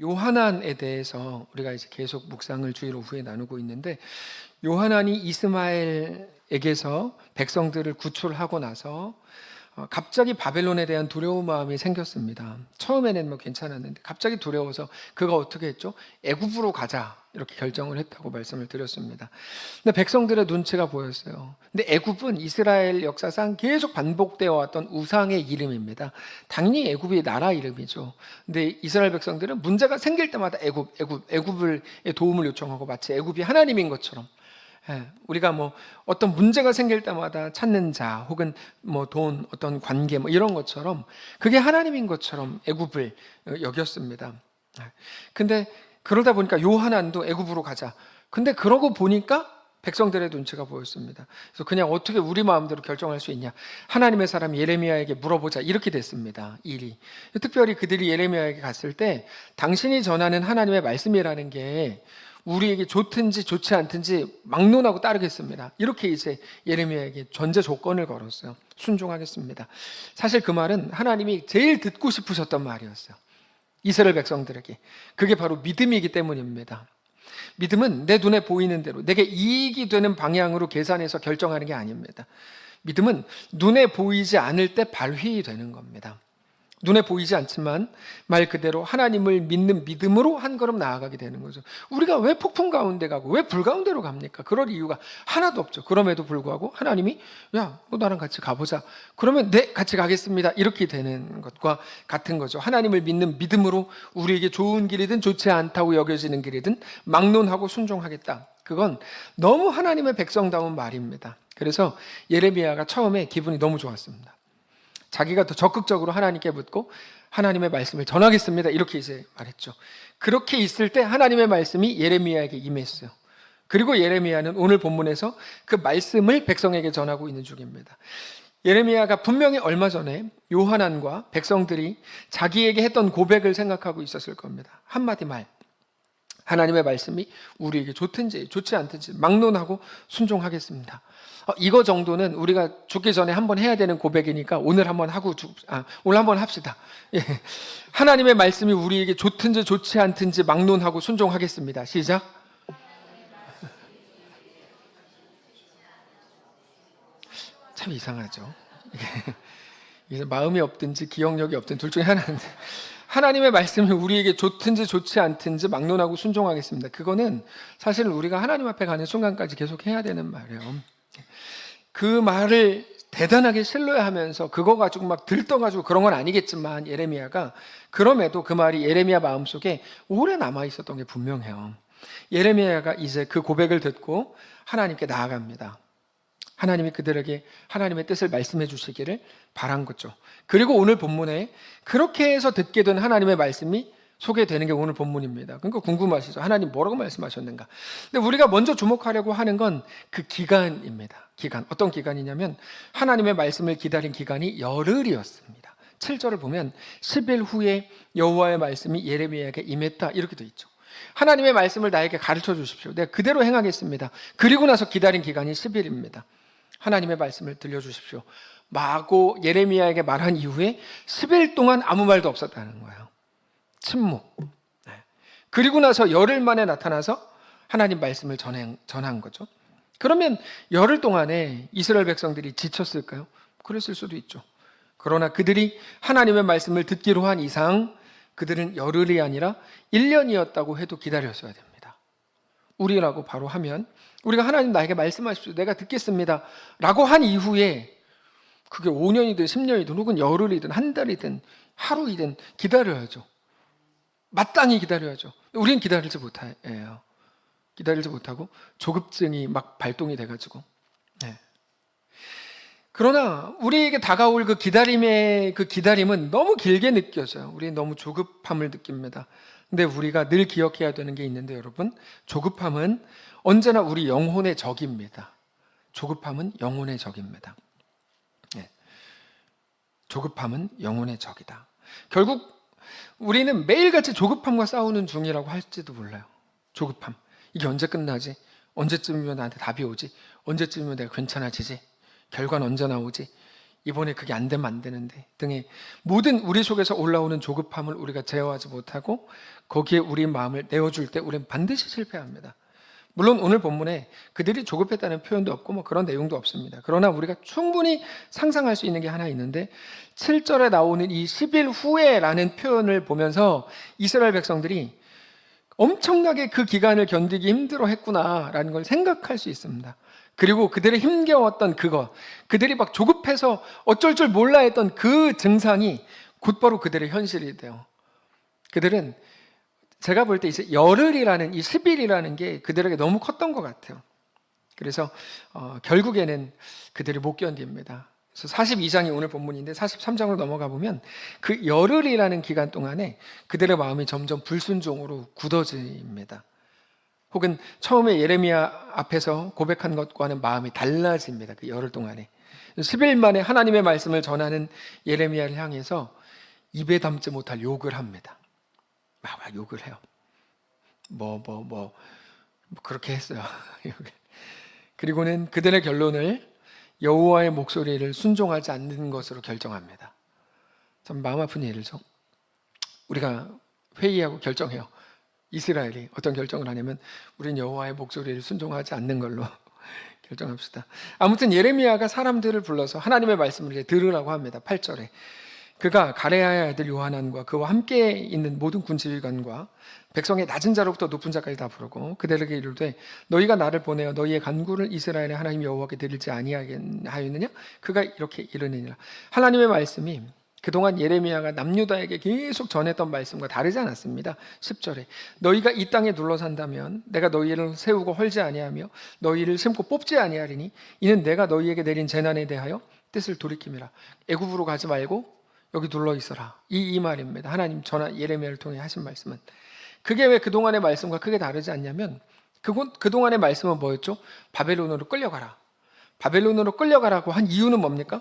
요하난에 대해서 우리가 이제 계속 묵상을 주일 오후에 나누고 있는데, 요하난이 이스마엘에게서 백성들을 구출하고 나서 갑자기 바벨론에 대한 두려운 마음이 생겼습니다. 처음에는 뭐 괜찮았는데 갑자기 두려워서 그가 어떻게 했죠? 애굽으로 가자 이렇게 결정을 했다고 말씀을 드렸습니다. 근데 백성들의 눈치가 보였어요. 근데 애굽은 이스라엘 역사상 계속 반복되어 왔던 우상의 이름입니다. 당연히 애굽이 나라 이름이죠. 근데 이스라엘 백성들은 문제가 생길 때마다 애굽을 도움을 요청하고 마치 애굽이 하나님인 것처럼, 우리가 뭐 어떤 문제가 생길 때마다 찾는 자 혹은 뭐 돈, 어떤 관계 뭐 이런 것처럼 그게 하나님인 것처럼 애굽을 여겼습니다. 근데 그러다 보니까 요하난도 애굽으로 가자. 근데 그러고 보니까 백성들의 눈치가 보였습니다. 그래서 그냥 어떻게 우리 마음대로 결정할 수 있냐? 하나님의 사람 예레미야에게 물어보자. 이렇게 됐습니다. 일이. 특별히 그들이 예레미야에게 갔을 때 당신이 전하는 하나님의 말씀이라는 게 우리에게 좋든지 좋지 않든지 막론하고 따르겠습니다. 이렇게 이제 예레미야에게 전제 조건을 걸었어요. 순종하겠습니다. 사실 그 말은 하나님이 제일 듣고 싶으셨던 말이었어요. 이스라엘 백성들에게. 그게 바로 믿음이기 때문입니다. 믿음은 내 눈에 보이는 대로 내게 이익이 되는 방향으로 계산해서 결정하는 게 아닙니다. 믿음은 눈에 보이지 않을 때 발휘 되는 겁니다. 눈에 보이지 않지만 말 그대로 하나님을 믿는 믿음으로 한 걸음 나아가게 되는 거죠. 우리가 왜 폭풍 가운데 가고 왜 불 가운데로 갑니까? 그럴 이유가 하나도 없죠. 그럼에도 불구하고 하나님이 야, 너 나랑 같이 가보자. 그러면 네, 같이 가겠습니다. 이렇게 되는 것과 같은 거죠. 하나님을 믿는 믿음으로 우리에게 좋은 길이든 좋지 않다고 여겨지는 길이든 막론하고 순종하겠다. 그건 너무 하나님의 백성다운 말입니다. 그래서 예레미야가 처음에 기분이 너무 좋았습니다. 자기가 더 적극적으로 하나님께 묻고 하나님의 말씀을 전하겠습니다. 이렇게 이제 말했죠. 그렇게 있을 때 하나님의 말씀이 예레미야에게 임했어요. 그리고 예레미야는 오늘 본문에서 그 말씀을 백성에게 전하고 있는 중입니다. 예레미야가 분명히 얼마 전에 요하난과 백성들이 자기에게 했던 고백을 생각하고 있었을 겁니다. 한마디 말. 하나님의 말씀이 우리에게 좋든지 좋지 않든지 막론하고 순종하겠습니다. 이거 정도는 우리가 죽기 전에 한번 해야 되는 고백이니까 오늘 한번 오늘 한번 합시다. 예. 하나님의 말씀이 우리에게 좋든지 좋지 않든지 막론하고 순종하겠습니다. 시작. 참 이상하죠. 이게 마음이 없든지 기억력이 없든 둘 중에 하나인데, 하나님의 말씀이 우리에게 좋든지 좋지 않든지 막론하고 순종하겠습니다. 그거는 사실 우리가 하나님 앞에 가는 순간까지 계속 해야 되는 말이에요. 그 말을 대단하게 신뢰하면서 그거 가지고 막 들떠가지고 그런 건 아니겠지만 예레미야가 그럼에도 그 말이 예레미야 마음속에 오래 남아 있었던 게 분명해요. 예레미야가 이제 그 고백을 듣고 하나님께 나아갑니다. 하나님이 그들에게 하나님의 뜻을 말씀해 주시기를 바란 거죠. 그리고 오늘 본문에 그렇게 해서 듣게 된 하나님의 말씀이 소개되는 게 오늘 본문입니다. 그러니까 궁금하시죠? 하나님 뭐라고 말씀하셨는가? 근데 우리가 먼저 주목하려고 하는 건 그 기간입니다. 기간. 어떤 기간이냐면 하나님의 말씀을 기다린 기간이 열흘이었습니다. 7절을 보면 10일 후에 여호와의 말씀이 예레미야에게 임했다 이렇게 돼 있죠. 하나님의 말씀을 나에게 가르쳐 주십시오. 내가 그대로 행하겠습니다. 그리고 나서 기다린 기간이 10일입니다. 하나님의 말씀을 들려주십시오. 마고 예레미야에게 말한 이후에 10일 동안 아무 말도 없었다는 거예요. 침묵. 그리고 나서 열흘 만에 나타나서 하나님 말씀을 전한 거죠. 그러면 열흘 동안에 이스라엘 백성들이 지쳤을까요? 그랬을 수도 있죠. 그러나 그들이 하나님의 말씀을 듣기로 한 이상 그들은 열흘이 아니라 1년이었다고 해도 기다렸어야 됩니다. 우리라고 바로 하면 우리가 하나님 나에게 말씀하십시오. 내가 듣겠습니다. 라고 한 이후에 그게 5년이든 10년이든 혹은 열흘이든 한 달이든 하루이든 기다려야죠. 마땅히 기다려야죠. 우리는 기다리지 못해요. 기다리지 못하고 조급증이 막 발동이 돼가지고. 그러나 우리에게 다가올 그 기다림은 너무 길게 느껴져요. 우리는 너무 조급함을 느낍니다. 근데 우리가 늘 기억해야 되는 게 있는데 여러분, 조급함은 언제나 우리 영혼의 적입니다. 조급함은 영혼의 적입니다. 조급함은 영혼의 적이다. 결국 우리는 매일같이 조급함과 싸우는 중이라고 할지도 몰라요. 조급함. 이게 언제 끝나지? 언제쯤이면 나한테 답이 오지? 언제쯤이면 내가 괜찮아지지? 결과는 언제 나오지? 이번에 그게 안 되면 안 되는데 등의 모든 우리 속에서 올라오는 조급함을 우리가 제어하지 못하고 거기에 우리 마음을 내어줄 때 우리는 반드시 실패합니다. 물론 오늘 본문에 그들이 조급했다는 표현도 없고 뭐 그런 내용도 없습니다. 그러나 우리가 충분히 상상할 수 있는 게 하나 있는데 7절에 나오는 이 10일 후에라는 표현을 보면서 이스라엘 백성들이 엄청나게 그 기간을 견디기 힘들어 했구나라는 걸 생각할 수 있습니다. 그리고 그들의 힘겨웠던 그것, 그들이 막 조급해서 어쩔 줄 몰라 했던 그 증상이 곧바로 그들의 현실이 돼요. 그들은 제가 볼 때 이제 열흘이라는 이 10일이라는 게 그들에게 너무 컸던 것 같아요. 그래서 결국에는 그들이 못 견딥니다. 그래서 42장이 오늘 본문인데 43장으로 넘어가 보면 그 열흘이라는 기간 동안에 그들의 마음이 점점 불순종으로 굳어집니다. 혹은 처음에 예레미야 앞에서 고백한 것과는 마음이 달라집니다. 그 열흘 동안에 10일 만에 하나님의 말씀을 전하는 예레미야를 향해서 입에 담지 못할 욕을 합니다. 막 욕을 해요. 그렇게 했어요. 그리고는 그들의 결론을 여호와의 목소리를 순종하지 않는 것으로 결정합니다. 참 마음 아픈 일이죠. 우리가 회의하고 결정해요. 이스라엘이 어떤 결정을 하냐면 우린 여호와의 목소리를 순종하지 않는 걸로 결정합시다. 아무튼 예레미야가 사람들을 불러서 하나님의 말씀을 이제 들으라고 합니다. 8절에 그가 가레야의 아들 요하난과 그와 함께 있는 모든 군지휘관과 백성의 낮은 자로부터 높은 자까지 다 부르고 그들에게 이르되 너희가 나를 보내어 너희의 간구를 이스라엘의 하나님 여호와께 드리지 아니하였느냐? 그가 이렇게 이르느니라. 하나님의 말씀이 그동안 예레미야가 남유다에게 계속 전했던 말씀과 다르지 않았습니다. 10절에 너희가 이 땅에 둘러산다면 내가 너희를 세우고 헐지 아니하며 너희를 심고 뽑지 아니하리니 이는 내가 너희에게 내린 재난에 대하여 뜻을 돌이킴이라. 애굽으로 가지 말고 여기 둘러 있어라. 이 말입니다. 하나님 전하 예레미야를 통해 하신 말씀은 그게 왜 그동안의 말씀과 크게 다르지 않냐면 그동안의 말씀은 뭐였죠? 바벨론으로 끌려가라. 바벨론으로 끌려가라고 한 이유는 뭡니까?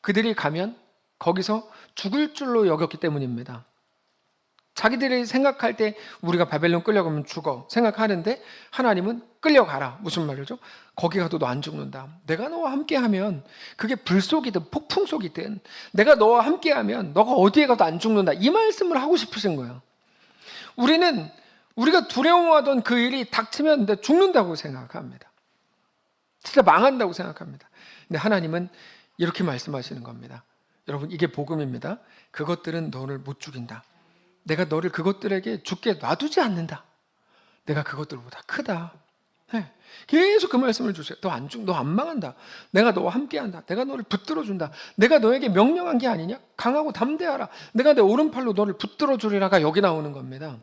그들이 가면 거기서 죽을 줄로 여겼기 때문입니다. 자기들이 생각할 때 우리가 바벨론 끌려가면 죽어 생각하는데 하나님은 끌려가라. 무슨 말이죠? 거기 가도 너 안 죽는다. 내가 너와 함께하면 그게 불 속이든 폭풍 속이든 내가 너와 함께하면 너가 어디에 가도 안 죽는다. 이 말씀을 하고 싶으신 거예요. 우리가 두려워하던 그 일이 닥치면 내 죽는다고 생각합니다. 진짜 망한다고 생각합니다. 근데 하나님은 이렇게 말씀하시는 겁니다. 여러분 이게 복음입니다. 그것들은 너를 못 죽인다. 내가 너를 그것들에게 죽게 놔두지 않는다. 내가 그것들보다 크다. 네. 계속 그 말씀을 주세요. 너 안 망한다. 내가 너와 함께한다. 내가 너를 붙들어준다. 내가 너에게 명령한 게 아니냐? 강하고 담대하라. 내가 내 오른팔로 너를 붙들어주리라가 여기 나오는 겁니다.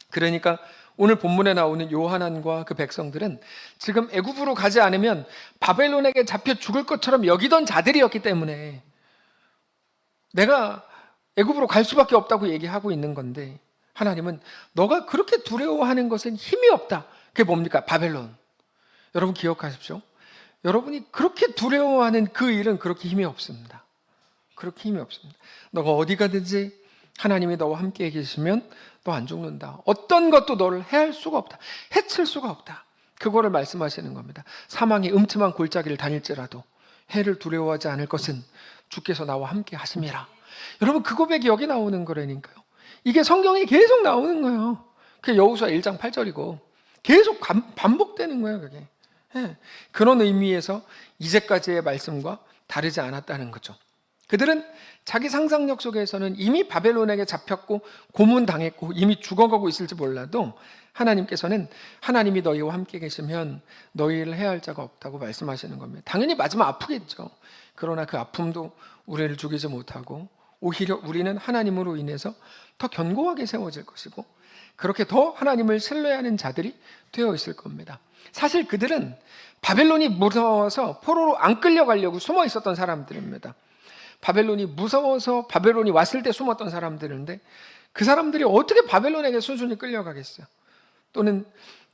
그러니까 오늘 본문에 나오는 요하난과 그 백성들은 지금 애굽으로 가지 않으면 바벨론에게 잡혀 죽을 것처럼 여기던 자들이었기 때문에 내가 애굽으로 갈 수밖에 없다고 얘기하고 있는 건데 하나님은 너가 그렇게 두려워하는 것은 힘이 없다. 그게 뭡니까? 바벨론. 여러분 기억하십시오. 여러분이 그렇게 두려워하는 그 일은 그렇게 힘이 없습니다. 그렇게 힘이 없습니다. 너가 어디 가든지 하나님이 너와 함께 계시면 너 안 죽는다. 어떤 것도 너를 해할 수가 없다. 해칠 수가 없다. 그거를 말씀하시는 겁니다. 사망의 음침한 골짜기를 다닐지라도 해를 두려워하지 않을 것은 주께서 나와 함께 하심이라. 여러분 그 고백이 여기 나오는 거라니까요. 이게 성경에 계속 나오는 거예요. 그게 여호수아 1장 8절이고 계속 반복되는 거예요. 그게. 네. 그런 의미에서 이제까지의 말씀과 다르지 않았다는 거죠. 그들은 자기 상상력 속에서는 이미 바벨론에게 잡혔고 고문당했고 이미 죽어가고 있을지 몰라도 하나님께서는 하나님이 너희와 함께 계시면 너희를 해할 자가 없다고 말씀하시는 겁니다. 당연히 마지막 아프겠죠. 그러나 그 아픔도 우리를 죽이지 못하고 오히려 우리는 하나님으로 인해서 더 견고하게 세워질 것이고 그렇게 더 하나님을 신뢰하는 자들이 되어 있을 겁니다. 사실 그들은 바벨론이 무서워서 포로로 안 끌려가려고 숨어 있었던 사람들입니다. 바벨론이 무서워서 바벨론이 왔을 때 숨었던 사람들인데 그 사람들이 어떻게 바벨론에게 순순히 끌려가겠어요? 또는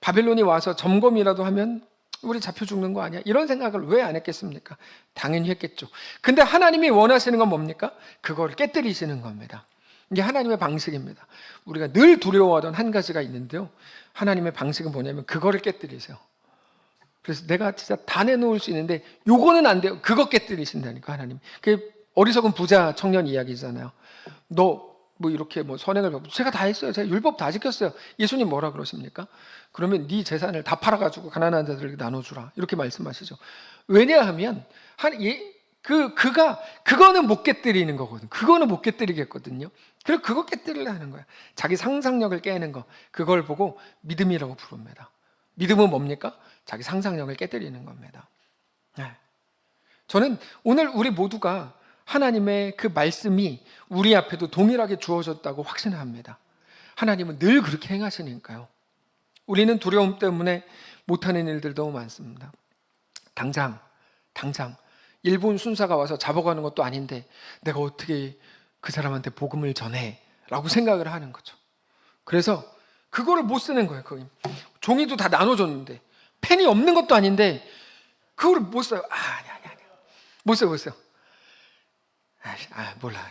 바벨론이 와서 점검이라도 하면 우리 잡혀 죽는 거 아니야? 이런 생각을 왜 안 했겠습니까? 당연히 했겠죠. 근데 하나님이 원하시는 건 뭡니까? 그걸 깨뜨리시는 겁니다. 이게 하나님의 방식입니다. 우리가 늘 두려워하던 한 가지가 있는데요. 하나님의 방식은 뭐냐면 그거를 깨뜨리세요. 그래서 내가 진짜 다 내놓을 수 있는데 요거는 안 돼요. 그거 깨뜨리신다니까 하나님. 그게 어리석은 부자 청년 이야기잖아요. 너 뭐 이렇게 뭐 선행을 제가 다 했어요. 제가 율법 다 지켰어요. 예수님 뭐라 그러십니까? 그러면 네 재산을 다 팔아가지고 가난한 자들에게 나눠주라 이렇게 말씀하시죠. 왜냐하면 그거는 못 깨뜨리는 거거든. 그거는 못 깨뜨리겠거든요. 그래서 그거 깨뜨리려 하는 거야. 자기 상상력을 깨는 거. 그걸 보고 믿음이라고 부릅니다. 믿음은 뭡니까? 자기 상상력을 깨뜨리는 겁니다. 네. 저는 오늘 우리 모두가 하나님의 그 말씀이 우리 앞에도 동일하게 주어졌다고 확신합니다. 하나님은 늘 그렇게 행하시니까요. 우리는 두려움 때문에 못하는 일들 너무 많습니다. 당장 일본 순사가 와서 잡아가는 것도 아닌데 내가 어떻게 그 사람한테 복음을 전해? 라고 생각을 하는 거죠. 그래서 그거를 못 쓰는 거예요. 거의. 종이도 다 나눠줬는데 펜이 없는 것도 아닌데 그거를 못 써요. 아니. 못 써요. 몰라.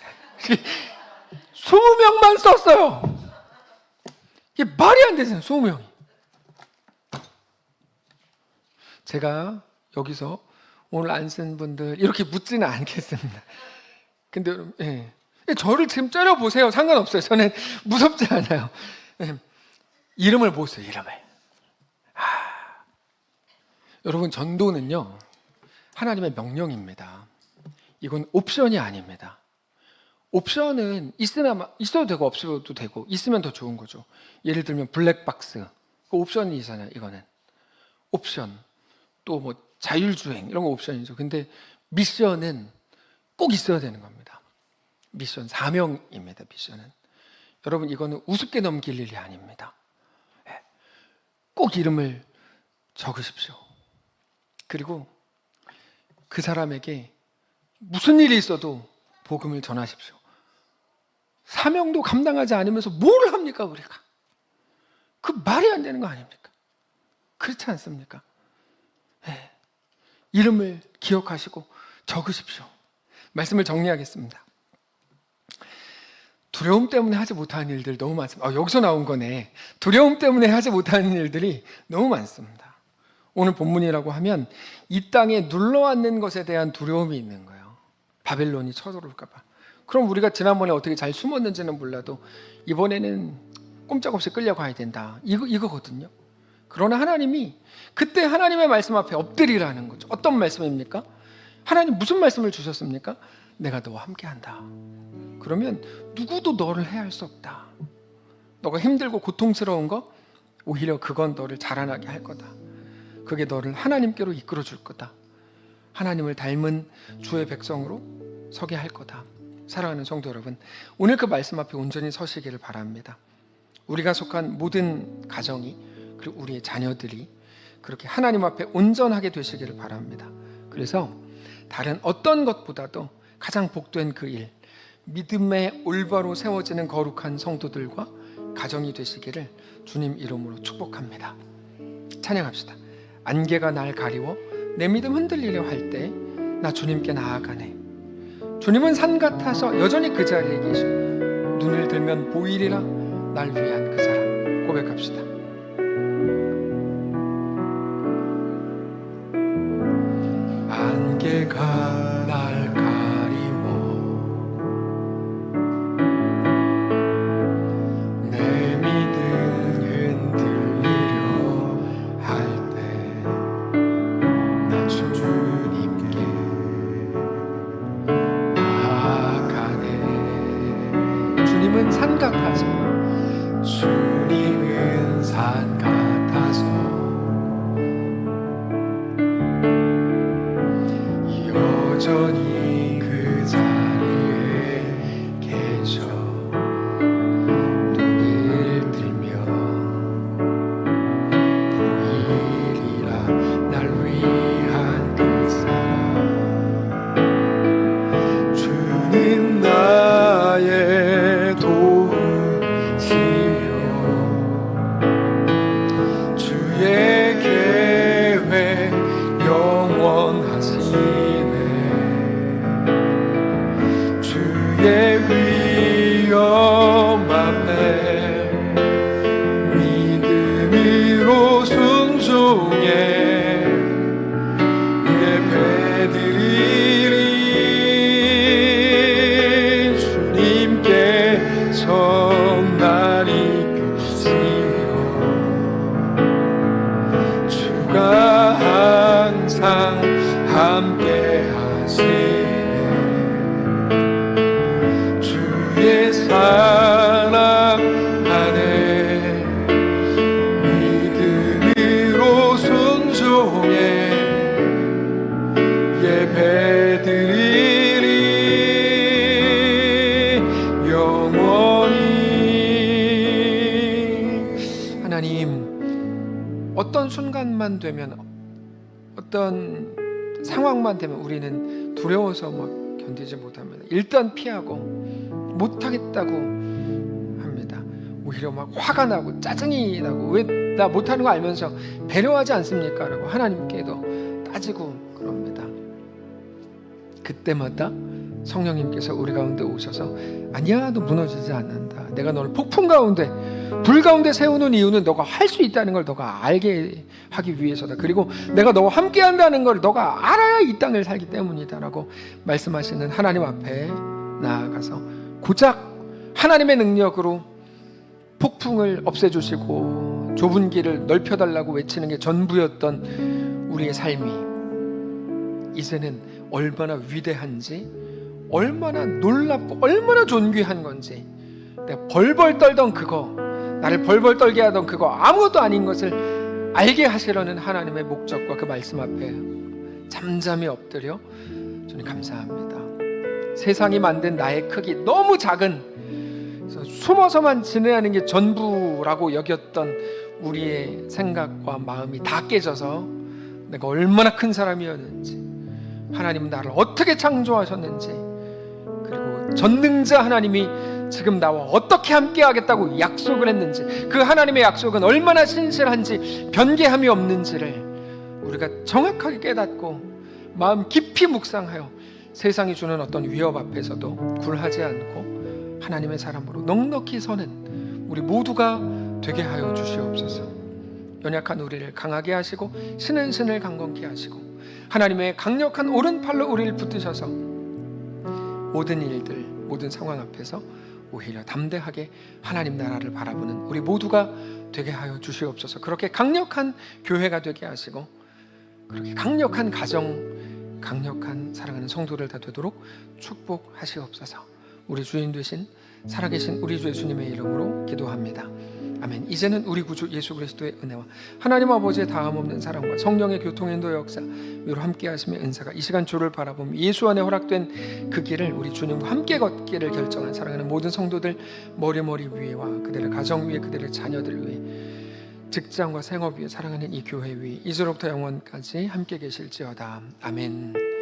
20명만 썼어요. 이게 말이 안 되잖아요. 20명이. 제가 여기서 오늘 안 쓴 분들 이렇게 묻지는 않겠습니다. 근데 여러분, 저를 지금 째려보세요. 상관없어요. 저는 무섭지 않아요. 이름을 못 써요. 이름을. 여러분, 전도는요 하나님의 명령입니다. 이건 옵션이 아닙니다. 옵션은 있어도 되고 없어도 되고 있으면 더 좋은 거죠. 예를 들면 블랙박스, 그 옵션이잖아요. 이거는 옵션. 또 뭐 자율주행 이런 거 옵션이죠. 근데 미션은 꼭 있어야 되는 겁니다. 미션, 사명입니다. 미션은. 여러분, 이거는 우습게 넘길 일이 아닙니다. 꼭 이름을 적으십시오. 그리고 그 사람에게 무슨 일이 있어도 복음을 전하십시오. 사명도 감당하지 않으면서 뭘 합니까, 우리가? 그 말이 안 되는 거 아닙니까? 그렇지 않습니까? 이름을 기억하시고 적으십시오. 말씀을 정리하겠습니다. 두려움 때문에 하지 못하는 일들 너무 많습니다. 여기서 나온 거네. 두려움 때문에 하지 못하는 일들이 너무 많습니다. 오늘 본문이라고 하면 이 땅에 눌러앉는 것에 대한 두려움이 있는 거예요. 바벨론이 쳐들어올까 봐. 그럼 우리가 지난번에 어떻게 잘 숨었는지는 몰라도 이번에는 꼼짝없이 끌려가야 된다. 이거거든요. 그러나 하나님이 그때 하나님의 말씀 앞에 엎드리라는 거죠. 어떤 말씀입니까? 하나님 무슨 말씀을 주셨습니까? 내가 너와 함께한다. 그러면 누구도 너를 해할 수 없다. 너가 힘들고 고통스러운 거 오히려 그건 너를 자라나게 할 거다. 그게 너를 하나님께로 이끌어 줄 거다. 하나님을 닮은 주의 백성으로 서게 할 거다. 사랑하는 성도 여러분, 오늘 그 말씀 앞에 온전히 서시기를 바랍니다. 우리가 속한 모든 가정이 그리고 우리의 자녀들이 그렇게 하나님 앞에 온전하게 되시기를 바랍니다. 그래서 다른 어떤 것보다도 가장 복된 그 일, 믿음의 올바로 세워지는 거룩한 성도들과 가정이 되시기를 주님 이름으로 축복합니다. 찬양합시다. 안개가 날 가리워 내 믿음 흔들리려 할 때 나 주님께 나아가네. 주님은 산 같아서 여전히 그 자리에 계시고 눈을 들면 보이리라 날 위한 그 사랑. 고백합시다. 안개가 날 가리워 내 믿음 흔들리려 할 때 나 주님께 나아가네. 주님은 산 같아서 주님은 산 하시는 주의 사랑 안에 믿음으로 순종해 예배드리리 영원히. 하나님, 어떤 순간만 되면, 어떤 상황만 되면 우리는 두려워서 막 견디지 못합니다. 일단 피하고 못하겠다고 합니다. 오히려 막 화가 나고 짜증이 나고, 왜 나 못하는 거 알면서 배려하지 않습니까? 라고 하나님께도 따지고 그럽니다. 그때마다 성령님께서 우리 가운데 오셔서 아니야, 너 무너지지 않는다. 내가 너를 폭풍 가운데, 불 가운데 세우는 이유는 너가 할 수 있다는 걸 너가 알게 하기 위해서다. 그리고 내가 너와 함께 한다는 걸 너가 알아야 이 땅을 살기 때문이다 라고 말씀하시는 하나님 앞에 나아가서 고작 하나님의 능력으로 폭풍을 없애주시고 좁은 길을 넓혀달라고 외치는 게 전부였던 우리의 삶이 이제는 얼마나 위대한지, 얼마나 놀랍고 얼마나 존귀한 건지, 내가 벌벌 떨던 그거, 나를 벌벌 떨게 하던 그거 아무것도 아닌 것을 알게 하시려는 하나님의 목적과 그 말씀 앞에 잠잠히 엎드려 주님 감사합니다. 세상이 만든 나의 크기 너무 작은, 숨어서만 지내는 게 전부라고 여겼던 우리의 생각과 마음이 다 깨져서 내가 얼마나 큰 사람이었는지, 하나님은 나를 어떻게 창조하셨는지, 그리고 전능자 하나님이 지금 나와 어떻게 함께 하겠다고 약속을 했는지, 그 하나님의 약속은 얼마나 신실한지 변개함이 없는지를 우리가 정확하게 깨닫고 마음 깊이 묵상하여 세상이 주는 어떤 위협 앞에서도 굴하지 않고 하나님의 사람으로 넉넉히 서는 우리 모두가 되게 하여 주시옵소서. 연약한 우리를 강하게 하시고 신은 신을 강건케 하시고 하나님의 강력한 오른팔로 우리를 붙드셔서 모든 일들, 모든 상황 앞에서 오히려 담대하게 하나님 나라를 바라보는 우리 모두가 되게 하여 주시옵소서. 그렇게 강력한 교회가 되게 하시고 그렇게 강력한 가정, 강력한 사랑하는 성도들 다 되도록 축복하시옵소서. 우리 주인 되신 살아계신 우리 주 예수님의 이름으로 기도합니다. 아멘. 이제는 우리 구주 예수 그리스도의 은혜와 하나님 아버지의 다함없는 사랑과 성령의 교통인도 역사 위로 함께 하심의 은사가 이 시간 주를 바라보며 예수 안에 허락된 그 길을 우리 주님과 함께 걷기를 결정한 사랑하는 모든 성도들 머리 위에와 그들의 가정 위에, 그들의 자녀들 위에, 직장과 생업 위에, 사랑하는 이 교회 위에 이제로부터 영원까지 함께 계실지어다. 아멘.